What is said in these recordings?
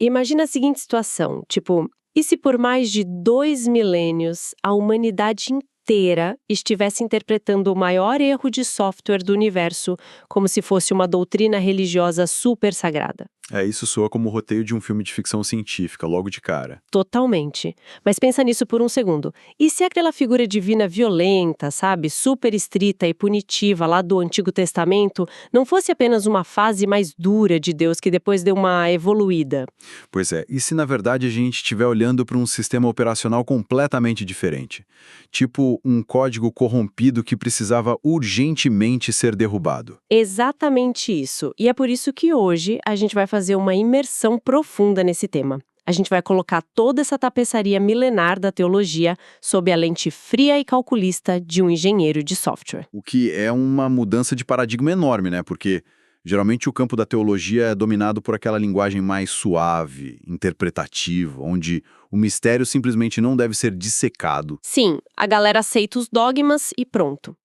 Imagina a seguinte situação, tipo, e se por mais de 2 milênios a humanidade inteira estivesse interpretando o maior erro de software do universo como se fosse uma doutrina religiosa super sagrada? Isso soa como o roteiro de um filme de ficção científica, logo de cara. Totalmente. Mas pensa nisso por um segundo. E se aquela figura divina violenta, sabe, super estrita e punitiva lá do Antigo Testamento, não fosse apenas uma fase mais dura de Deus que depois deu uma evoluída? Pois é, e se na verdade a gente estiver olhando para um sistema operacional completamente diferente? Tipo um código corrompido que precisava urgentemente ser derrubado. Exatamente isso. E é por isso que hoje a gente vai fazer uma imersão profunda nesse tema. A gente vai colocar toda essa tapeçaria milenar da teologia sob a lente fria e calculista de um engenheiro de software. O que é uma mudança de paradigma enorme, né? Porque geralmente o campo da teologia é dominado por aquela linguagem mais suave, interpretativa, onde o mistério simplesmente não deve ser dissecado. Sim, a galera aceita os dogmas e pronto.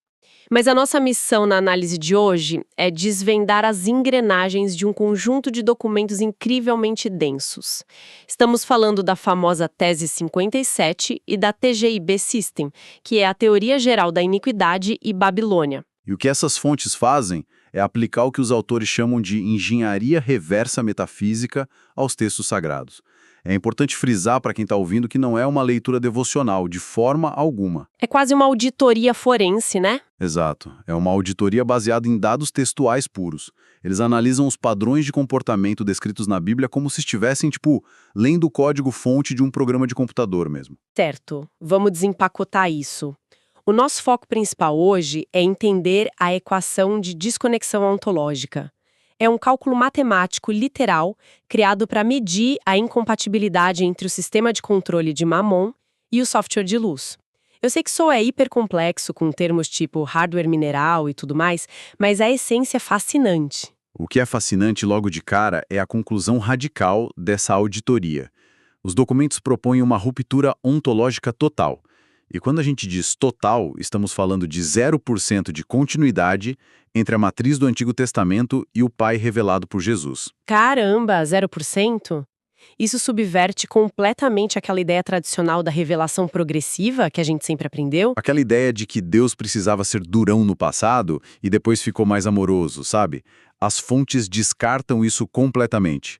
Mas a nossa missão na análise de hoje é desvendar as engrenagens de um conjunto de documentos incrivelmente densos. Estamos falando da famosa Tese 57 e da TGIB System, que é a Teoria Geral da Iniquidade e Babilônia. E o que essas fontes fazem é aplicar o que os autores chamam de engenharia reversa metafísica aos textos sagrados. É importante frisar para quem está ouvindo que não é uma leitura devocional, de forma alguma. É quase uma auditoria forense, né? Exato. É uma auditoria baseada em dados textuais puros. Eles analisam os padrões de comportamento descritos na Bíblia como se estivessem, lendo o código-fonte de um programa de computador mesmo. Certo. Vamos desempacotar isso. O nosso foco principal hoje é entender a equação de desconexão ontológica. É um cálculo matemático literal criado para medir a incompatibilidade entre o sistema de controle de Mammon e o software de luz. Eu sei que soa hipercomplexo com termos tipo hardware mineral e tudo mais, mas a essência é fascinante. O que é fascinante logo de cara é a conclusão radical dessa auditoria. Os documentos propõem uma ruptura ontológica total. E quando a gente diz total, estamos falando de 0% de continuidade entre a matriz do Antigo Testamento e o Pai revelado por Jesus. Caramba, 0%? Isso subverte completamente aquela ideia tradicional da revelação progressiva que a gente sempre aprendeu? Aquela ideia de que Deus precisava ser durão no passado e depois ficou mais amoroso, sabe? As fontes descartam isso completamente.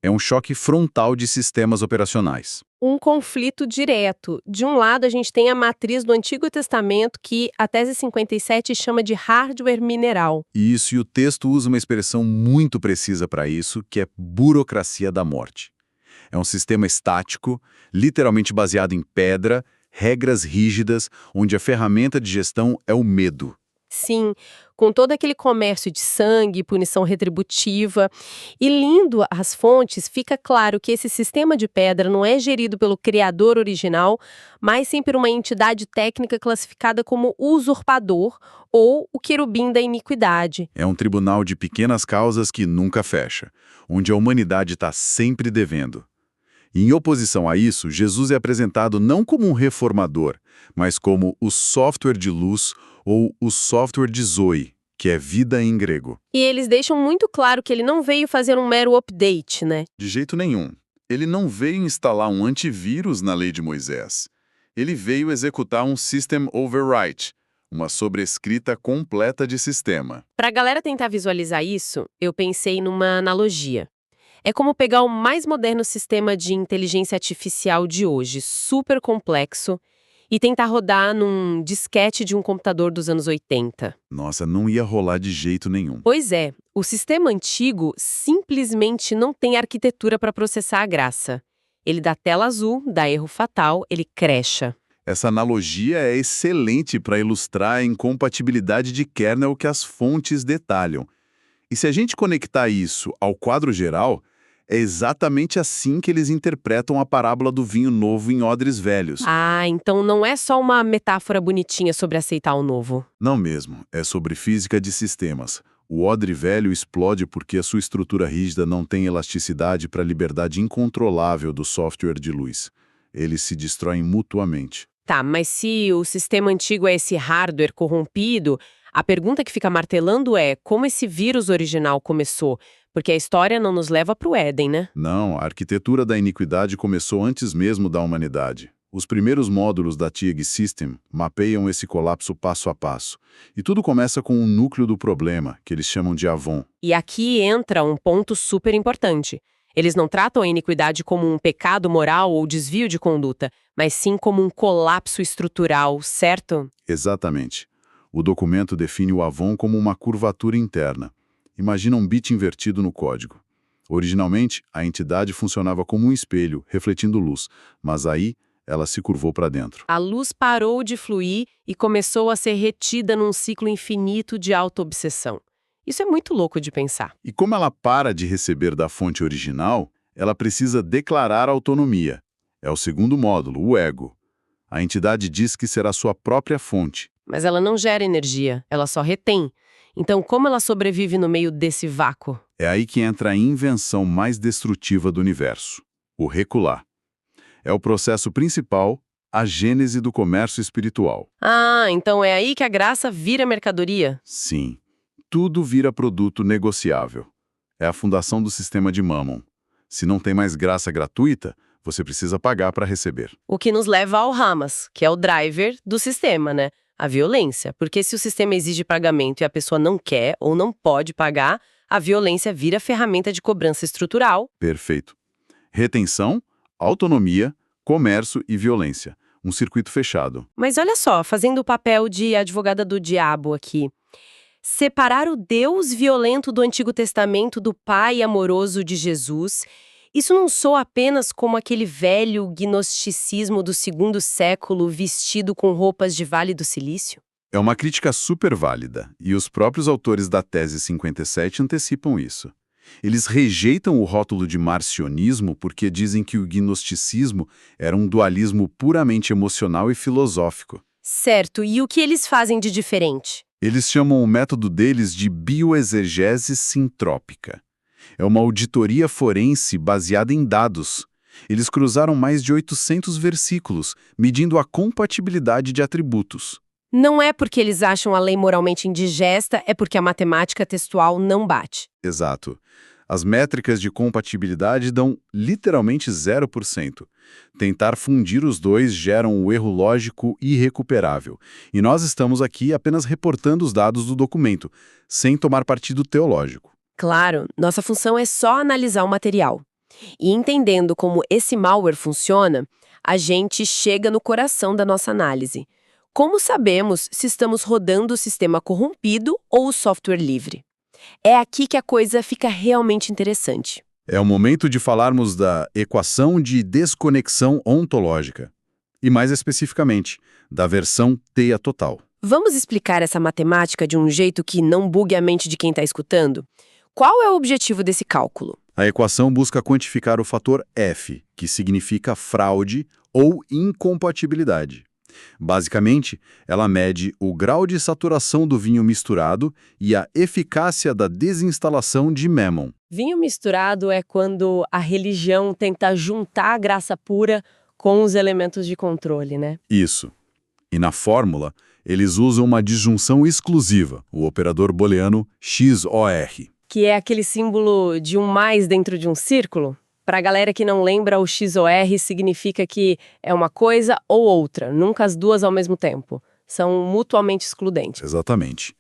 É um choque frontal de sistemas operacionais. Um conflito direto. De um lado, a gente tem a matriz do Antigo Testamento que a Tese 57 chama de hardware mineral. E o texto usa uma expressão muito precisa para isso, que é burocracia da morte. É um sistema estático, literalmente baseado em pedra, regras rígidas, onde a ferramenta de gestão é o medo. Sim, com todo aquele comércio de sangue, punição retributiva. E lendo as fontes, fica claro que esse sistema de pedra não é gerido pelo criador original, mas sim por uma entidade técnica classificada como usurpador ou o querubim da iniquidade. É um tribunal de pequenas causas que nunca fecha, onde a humanidade está sempre devendo. E em oposição a isso, Jesus é apresentado não como um reformador, mas como o software de luz ou o software de Zoe, que é vida em grego. E eles deixam muito claro que ele não veio fazer um mero update, né? De jeito nenhum. Ele não veio instalar um antivírus na lei de Moisés. Ele veio executar um system overwrite, uma sobrescrita completa de sistema. Para a galera tentar visualizar isso, eu pensei numa analogia. É como pegar o mais moderno sistema de inteligência artificial de hoje, super complexo, e tentar rodar num disquete de um computador dos anos 80. Nossa, não ia rolar de jeito nenhum. Pois é, o sistema antigo simplesmente não tem arquitetura para processar a graça. Ele dá tela azul, dá erro fatal, ele crecha. Essa analogia é excelente para ilustrar a incompatibilidade de kernel que as fontes detalham. E se a gente conectar isso ao quadro geral, é exatamente assim que eles interpretam a parábola do vinho novo em odres velhos. Ah, então não é só uma metáfora bonitinha sobre aceitar o novo. Não mesmo, é sobre física de sistemas. O odre velho explode porque a sua estrutura rígida não tem elasticidade para a liberdade incontrolável do software de luz. Eles se destroem mutuamente. Tá, mas se o sistema antigo é esse hardware corrompido, a pergunta que fica martelando é como esse vírus original começou? porque a história não nos leva para o Éden, né? Não, a arquitetura da iniquidade começou antes mesmo da humanidade. Os primeiros módulos da TIG System mapeiam esse colapso passo a passo. E tudo começa com o núcleo do problema, que eles chamam de Avon. E aqui entra um ponto super importante. Eles não tratam a iniquidade como um pecado moral ou desvio de conduta, mas sim como um colapso estrutural, certo? Exatamente. O documento define o Avon como uma curvatura interna. Imagina um bit invertido no código. Originalmente, a entidade funcionava como um espelho, refletindo luz, mas aí ela se curvou para dentro. A luz parou de fluir e começou a ser retida num ciclo infinito de autoobsessão. Isso é muito louco de pensar. E como ela para de receber da fonte original, ela precisa declarar autonomia. É o segundo módulo, o ego. A entidade diz que será sua própria fonte. Mas ela não gera energia, ela só retém. Então, como ela sobrevive no meio desse vácuo? É aí que entra a invenção mais destrutiva do universo, o recular. É o processo principal, a gênese do comércio espiritual. Ah, então é aí que a graça vira mercadoria? Sim, tudo vira produto negociável. É a fundação do sistema de Mammon. Se não tem mais graça gratuita, você precisa pagar para receber. O que nos leva ao Hamas, que é o driver do sistema, né? A violência. Porque se o sistema exige pagamento e a pessoa não quer ou não pode pagar, a violência vira ferramenta de cobrança estrutural. Perfeito. Retenção, autonomia, comércio e violência. Um circuito fechado. Mas olha só, fazendo o papel de advogada do diabo aqui. Separar o Deus violento do Antigo Testamento do Pai amoroso de Jesus, isso não soa apenas como aquele velho gnosticismo do 2º século vestido com roupas de Vale do Silício? É uma crítica super válida, e os próprios autores da tese 57 antecipam isso. Eles rejeitam o rótulo de marcionismo porque dizem que o gnosticismo era um dualismo puramente emocional e filosófico. Certo, e o que eles fazem de diferente? Eles chamam o método deles de bioexegese sintrópica. É uma auditoria forense baseada em dados. Eles cruzaram mais de 800 versículos, medindo a compatibilidade de atributos. Não é porque eles acham a lei moralmente indigesta, é porque a matemática textual não bate. Exato. As métricas de compatibilidade dão literalmente 0%. Tentar fundir os dois gera um erro lógico irrecuperável. E nós estamos aqui apenas reportando os dados do documento, sem tomar partido teológico. Claro, nossa função é só analisar o material. E entendendo como esse malware funciona, a gente chega no coração da nossa análise. Como sabemos se estamos rodando o sistema corrompido ou o software livre? É aqui que a coisa fica realmente interessante. É o momento de falarmos da equação de desconexão ontológica. E mais especificamente, da versão teia total. Vamos explicar essa matemática de um jeito que não bugue a mente de quem está escutando? Qual é o objetivo desse cálculo? A equação busca quantificar o fator F, que significa fraude ou incompatibilidade. Basicamente, ela mede o grau de saturação do vinho misturado e a eficácia da desinstalação de Mammon. Vinho misturado é quando a religião tenta juntar a graça pura com os elementos de controle, né? Isso. E na fórmula, eles usam uma disjunção exclusiva, o operador booleano XOR. Que é aquele símbolo de um mais dentro de um círculo. Para a galera que não lembra, o XOR significa que é uma coisa ou outra, nunca as duas ao mesmo tempo. São mutuamente excludentes. Exatamente.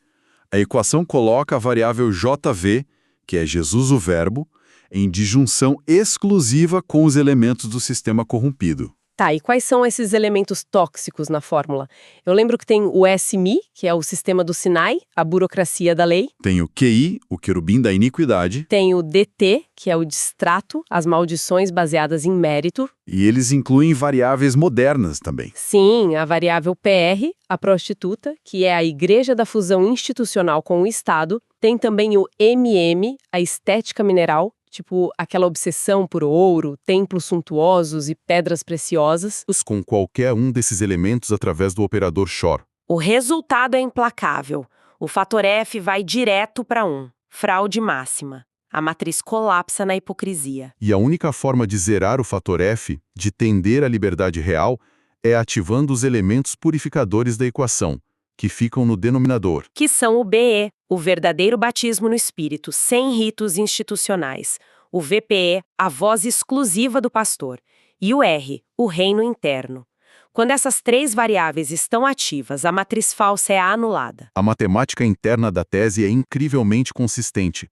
A equação coloca a variável JV, que é Jesus o Verbo, em disjunção exclusiva com os elementos do sistema corrompido. Tá, e quais são esses elementos tóxicos na fórmula? Eu lembro que tem o SMI, que é o sistema do Sinai, a burocracia da lei. Tem o QI, o querubim da iniquidade. Tem o DT, que é o distrato, as maldições baseadas em mérito. E eles incluem variáveis modernas também. Sim, a variável PR, a prostituta, que é a igreja da fusão institucional com o Estado. Tem também o MM, a estética mineral, tipo aquela obsessão por ouro, templos suntuosos e pedras preciosas. Com qualquer um desses elementos através do operador XOR. O resultado é implacável. O fator F vai direto para 1. Fraude máxima. A matriz colapsa na hipocrisia. E a única forma de zerar o fator F, de tender à liberdade real, é ativando os elementos purificadores da equação, que ficam no denominador. Que são o BE. o verdadeiro batismo no Espírito, sem ritos institucionais. O VPE, a voz exclusiva do pastor. E o R, o reino interno. Quando essas três variáveis estão ativas, a matriz falsa é anulada. A matemática interna da tese é incrivelmente consistente.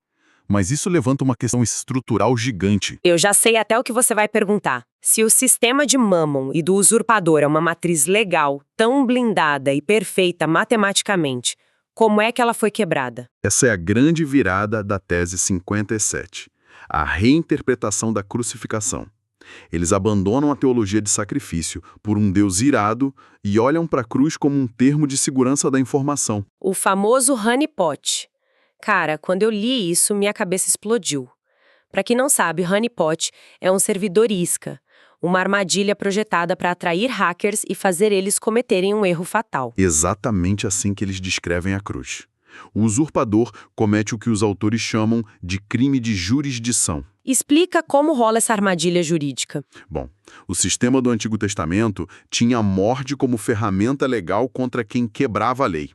Mas isso levanta uma questão estrutural gigante. Eu já sei até o que você vai perguntar. Se o sistema de Mammon e do usurpador é uma matriz legal, tão blindada e perfeita matematicamente, como é que ela foi quebrada? Essa é a grande virada da tese 57. A reinterpretação da crucificação. Eles abandonam a teologia de sacrifício por um Deus irado e olham para a cruz como um termo de segurança da informação. O famoso honeypot. Cara, quando eu li isso, minha cabeça explodiu. Para quem não sabe, honeypot é um servidor isca, uma armadilha projetada para atrair hackers e fazer eles cometerem um erro fatal. Exatamente assim que eles descrevem a cruz. O usurpador comete o que os autores chamam de crime de jurisdição. Explica como rola essa armadilha jurídica. Bom, o sistema do Antigo Testamento tinha a morte como ferramenta legal contra quem quebrava a lei.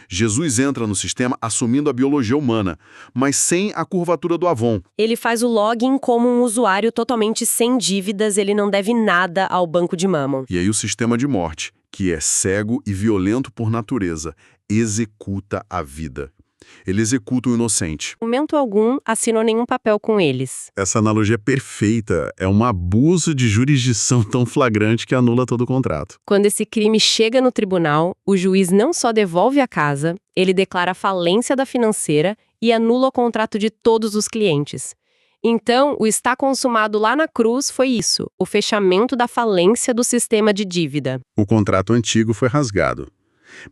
Jesus entra no sistema assumindo a biologia humana, mas sem a curvatura do Avon. Ele faz o login como um usuário totalmente sem dívidas, ele não deve nada ao banco de Mammon. E aí o sistema de morte, que é cego e violento por natureza, executa a vida. Ele executa o inocente. Em momento algum, assinou nenhum papel com eles. Essa analogia é perfeita. É um abuso de jurisdição tão flagrante que anula todo o contrato. Quando esse crime chega no tribunal, o juiz não só devolve a casa, ele declara a falência da financeira e anula o contrato de todos os clientes. Então, o está consumado lá na cruz foi isso, o fechamento da falência do sistema de dívida. O contrato antigo foi rasgado.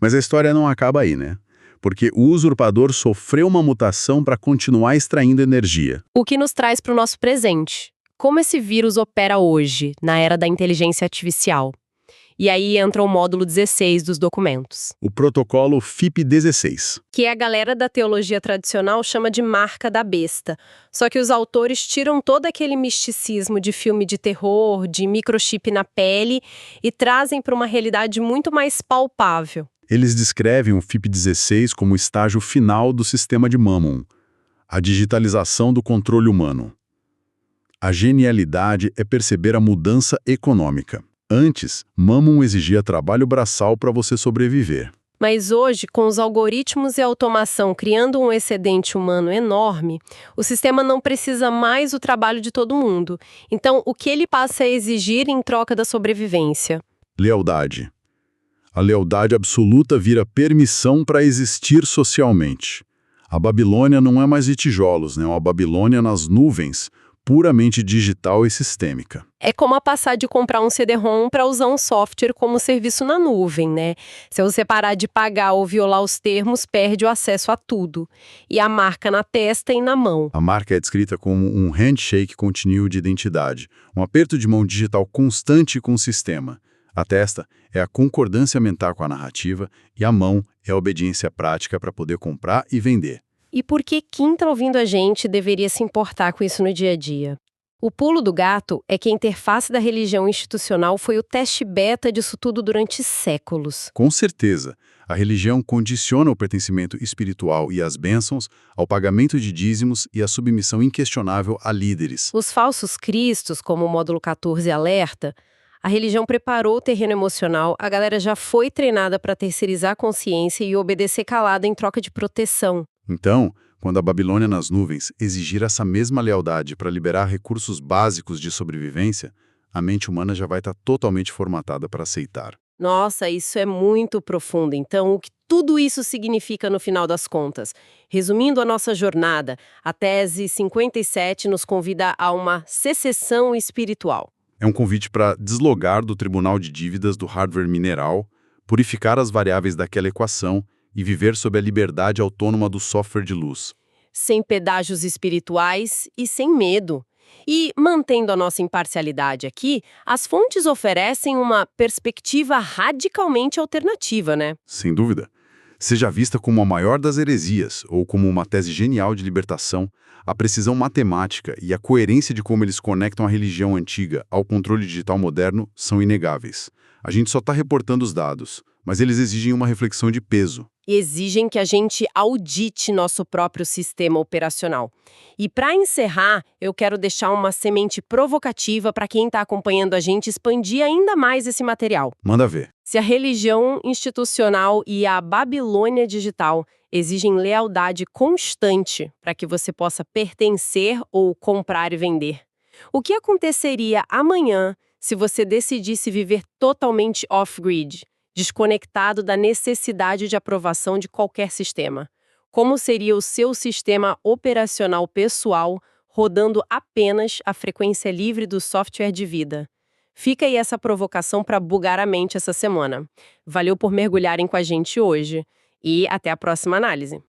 Mas a história não acaba aí, né? Porque o usurpador sofreu uma mutação para continuar extraindo energia. O que nos traz para o nosso presente. Como esse vírus opera hoje, na era da inteligência artificial? E aí entra o módulo 16 dos documentos. O protocolo FIP16. Que a galera da teologia tradicional chama de marca da besta. Só que os autores tiram todo aquele misticismo de filme de terror, de microchip na pele e trazem para uma realidade muito mais palpável. Eles descrevem o FIP16 como o estágio final do sistema de Mammon, a digitalização do controle humano. A genialidade é perceber a mudança econômica. Antes, Mammon exigia trabalho braçal para você sobreviver. Mas hoje, com os algoritmos e automação criando um excedente humano enorme, o sistema não precisa mais do trabalho de todo mundo. Então, o que ele passa a exigir em troca da sobrevivência? Lealdade. A lealdade absoluta vira permissão para existir socialmente. A Babilônia não é mais de tijolos, né? É uma Babilônia nas nuvens, puramente digital e sistêmica. É como a passar de comprar um CD-ROM para usar um software como serviço na nuvem, né? Se você parar de pagar ou violar os termos, perde o acesso a tudo. E a marca na testa e na mão. A marca é descrita como um handshake contínuo de identidade, um aperto de mão digital constante com o sistema. A testa é a concordância mental com a narrativa e a mão é a obediência prática para poder comprar e vender. E por que quem está ouvindo a gente deveria se importar com isso no dia a dia? O pulo do gato é que a interface da religião institucional foi o teste beta disso tudo durante séculos. Com certeza, a religião condiciona o pertencimento espiritual e as bênçãos ao pagamento de dízimos e à submissão inquestionável a líderes. Os falsos cristos, como o módulo 14 alerta, a religião preparou o terreno emocional, a galera já foi treinada para terceirizar a consciência e obedecer calada em troca de proteção. Então, quando a Babilônia nas nuvens exigir essa mesma lealdade para liberar recursos básicos de sobrevivência, a mente humana já vai estar totalmente formatada para aceitar. Nossa, isso é muito profundo. Então, o que tudo isso significa no final das contas? Resumindo a nossa jornada, a tese 57 nos convida a uma secessão espiritual. É um convite para deslogar do tribunal de dívidas do hardware mineral, purificar as variáveis daquela equação e viver sob a liberdade autônoma do software de luz. Sem pedágios espirituais e sem medo. E, mantendo a nossa imparcialidade aqui, as fontes oferecem uma perspectiva radicalmente alternativa, né? Sem dúvida. Seja vista como a maior das heresias ou como uma tese genial de libertação, a precisão matemática e a coerência de como eles conectam a religião antiga ao controle digital moderno são inegáveis. A gente só está reportando os dados, mas eles exigem uma reflexão de peso. E exigem que a gente audite nosso próprio sistema operacional. E para encerrar, eu quero deixar uma semente provocativa para quem está acompanhando a gente expandir ainda mais esse material. Manda ver. Se a religião institucional e a Babilônia digital exigem lealdade constante para que você possa pertencer ou comprar e vender, o que aconteceria amanhã se você decidisse viver totalmente off-grid, desconectado da necessidade de aprovação de qualquer sistema? Como seria o seu sistema operacional pessoal rodando apenas a frequência livre do software de vida? Fica aí essa provocação para bugar a mente essa semana. Valeu por mergulharem com a gente hoje e até a próxima análise.